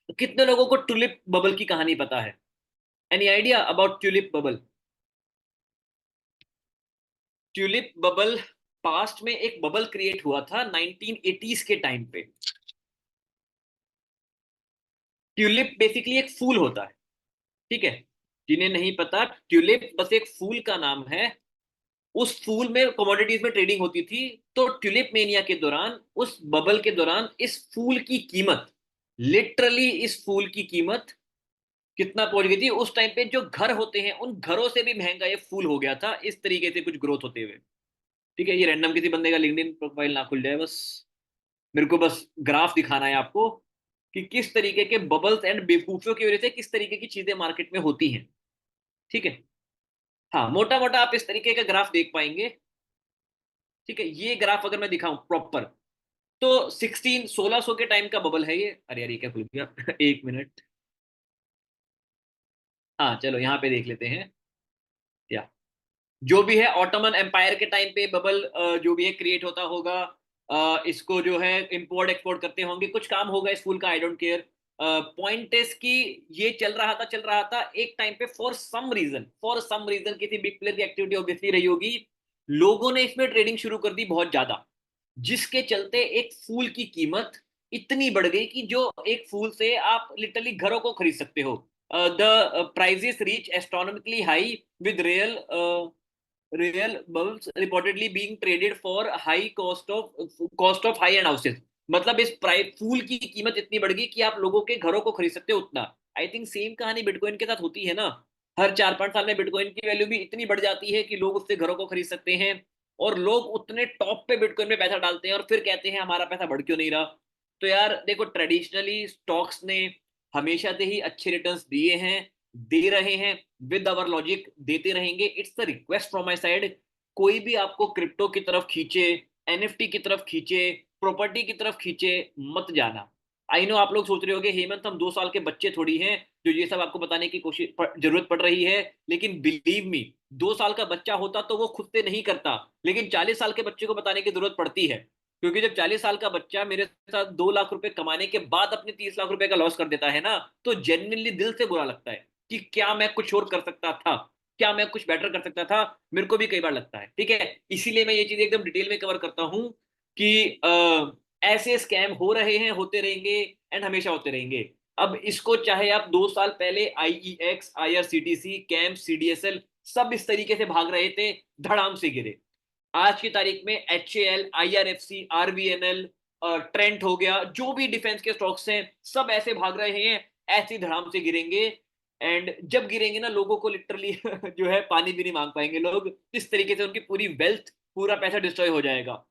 कितने लोगों को ट्यूलिप बबल की कहानी पता है? Any idea about tulip bubble? Tulip bubble past में एक बबल क्रिएट हुआ था 1980s के टाइम पे। ट्यूलिप बेसिकली एक फूल होता है, ठीक है? जिन्हें नहीं पता, ट्यूलिप बस एक फूल का नाम है। उस फूल में कमोडिटीज में ट्रेडिंग होती थी। तो ट्यूलिप मेनिया के दौरान, उस बबल के दौरान, इस फूल की कीमत, लिटरली इस फूल की कीमत कितना पहुंच गई थी उस टाइम पे, जो घर होते हैं उन घरों से भी महंगा ये फूल हो गया था, इस तरीके से कुछ ग्रोथ होते हुए। ठीक है, ये रैंडम किसी बंदे का लिंक्डइन प्रोफाइल ना खुल जाए बस। मेरे को बस ग्राफ दिखाना है आपको कि किस तरीके के बबल्स एंड बेवकूफियों की वजह से किस तरीके की चीजें मार्केट में होती हैं। ठीक है। हाँ, मोटा मोटा आप इस तरीके का ग्राफ देख पाएंगे। ठीक है, ये ग्राफ अगर मैं दिखाऊं प्रॉपर, तो 1600 के टाइम का बबल है ये। अरे यार, ये क्या खुल गया? एक मिनट। हाँ चलो, यहाँ पे देख लेते हैं। या जो भी है, ऑटोमन एम्पायर के टाइम पे बबल जो भी है क्रिएट होता होगा। इसको जो है इंपोर्ट एक्सपोर्ट करते होंगे, कुछ काम होगा इस फूल का, I don't care. Point is कि ये चल रहा था एक टाइम पे, फॉर सम रीजन किसी बिग प्लेयर की एक्टिविटी ऑब्वियसली रही होगी। लोगों ने इसमें ट्रेडिंग शुरू कर दी बहुत ज्यादा, जिसके चलते एक फूल की कीमत इतनी बढ़ गई कि जो एक फूल से आप लिटरली घरों को खरीद सकते हो। The prices reach astronomically high with real bulbs reportedly being traded for high cost of high and houses. मतलब इस प्राइस फूल की कीमत इतनी बढ़ गई कि आप लोगों के घरों को खरीद सकते हो उतना। आई थिंक सेम कहानी बिटकॉइन के साथ होती है ना। हर 4-5 साल में बिटकॉइन की वैल्यू भी इतनी बढ़ जाती है कि लोग उससे घरों को खरीद सकते हैं। और लोग उतने टॉप पे बिटकॉइन में पैसा डालते हैं और फिर कहते हैं हमारा पैसा बढ़ क्यों नहीं रहा। तो यार देखो, ट्रेडिशनली स्टॉक्स ने हमेशा से ही अच्छे रिटर्न्स दिए हैं, दे रहे हैं, विद आवर लॉजिक देते रहेंगे। It's the request from my side, कोई भी आपको क्रिप्टो की तरफ खींचे, एनएफटी की तरफ खींचे, प्रॉपर्टी की तरफ खींचे, मत जाना। आई नो आप लोग सोच रहे होगे हेमंत हम 2 साल के बच्चे थोड़ी हैं जो ये सब आपको बताने की जरूरत पड़ रही है। लेकिन बिलीव मी, 2 साल का बच्चा होता तो वो खुद से नहीं करता, लेकिन 40 साल के बच्चे को बताने की जरूरत पड़ती है। क्योंकि जब 40 साल का बच्चा मेरे साथ 2 लाख रुपए कमाने के बाद अपने 30 लाख रुपए का लॉस कर देता है ना, तो जेन्युइनली दिल से बुरा लगता है कि क्या मैं कुछ और कर सकता था, क्या मैं कुछ बेटर कर सकता था। मेरे को भी कई बार लगता है। ठीक है, इसीलिए मैं ये चीज एकदम डिटेल में कवर करता हूं कि ऐसे स्कैम हो रहे हैं, होते रहेंगे, एंड हमेशा होते रहेंगे। अब इसको चाहे आप 2 साल पहले आईईएक्स, आईआरसीटीसी, कैंप, सीडीएसएल, सब इस तरीके से भाग रहे थे, धड़ाम से गिरे। आज की तारीख में एचएएल, आईआरएफसी, आरबीएनएल, ट्रेंट हो गया, जो भी डिफेंस के स्टॉक्स हैं, सब ऐसे भाग रहे हैं, ऐसी धड़ाम से गिरेंगे। एंड जब गिरेंगे ना, लोगों को लिटरली जो है पानी भी नहीं मांग पाएंगे लोग। इस तरीके से उनकी पूरी वेल्थ, पूरा पैसा डिस्ट्रॉय हो जाएगा।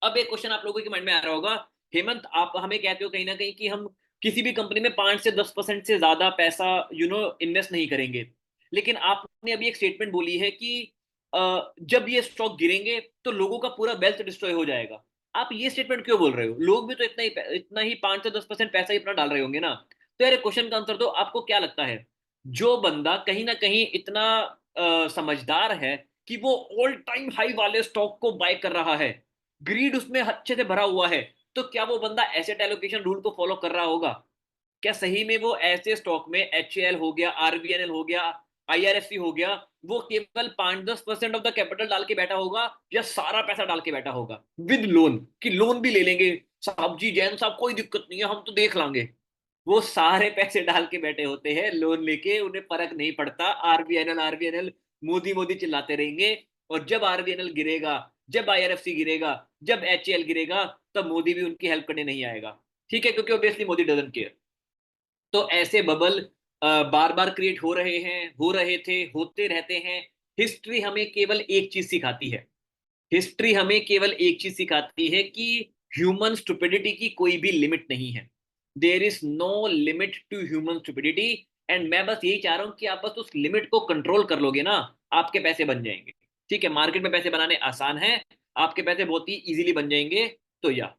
अब एक क्वेश्चन आप लोगों के माइंड में आ रहा होगा, हेमंत आप हमें कहते हो कहीं ना कहीं कि हम किसी भी कंपनी में 5 से 10% से ज्यादा पैसा इन्वेस्ट नहीं करेंगे। लेकिन आपने अभी एक स्टेटमेंट बोली है कि जब ये स्टॉक गिरेंगे तो लोगों का पूरा वेल्थ डिस्ट्रॉय हो जाएगा। आप ये स्टेटमेंट क्यों बोल रहे हो? लोग भी तो इतना ही 5 से 10% पैसा ही अपना डाल रहे होंगे ना। तो यार क्वेश्चन का आंसर दो, आपको क्या लगता है, जो बंदा कहीं ना कहीं इतना समझदार है कि वो ऑल टाइम हाई वाले स्टॉक को बाय कर रहा है, ग्रीड उसमें अच्छे से भरा हुआ है, तो क्या वो बंदा एसेट एलोकेशन रूल को फॉलो कर रहा होगा? क्या सही में वो ऐसे स्टॉक में, एचएएल हो गया, आरबीएनएल हो गया, आईआरएफसी हो गया, वो केवल 5-10% ऑफ द कैपिटल डाल के बैठा होगा, या सारा पैसा डाल के बैठा होगा विद लोन, कि लोन भी ले लेंगे साहब जी, जैन साहब कोई दिक्कत नहीं है, हम तो देख लांगे। वो सारे पैसे डाल के बैठे होते हैं लोन लेके, उन्हें फर्क नहीं पड़ता। आरबीएनएल आरबीएनएल मोदी मोदी चिल्लाते रहेंगे। और जब आरबीएनएल गिरेगा, जब आईआरएफसी गिरेगा, जब एचएएल गिरेगा, तब मोदी भी उनकी हेल्प करने नहीं आएगा। ठीक है, क्योंकि ऑब्वियसली मोदी डजंट केयर। तो ऐसे बबल बार बार क्रिएट हो रहे हैं, हो रहे थे, होते रहते हैं। हिस्ट्री हमें केवल एक चीज सिखाती है, हिस्ट्री हमें केवल एक चीज सिखाती है कि ह्यूमन स्टुपिडिटी की कोई भी लिमिट नहीं है। There is no limit to human stupidity. And मैं बस यही चाह रहा हूं कि आप बस उस लिमिट को कंट्रोल कर लोगे ना, आपके पैसे बन जाएंगे। ठीक है, मार्केट में पैसे बनाने आसान है, आपके पैसे बहुत ही इजीली बन जाएंगे। तो या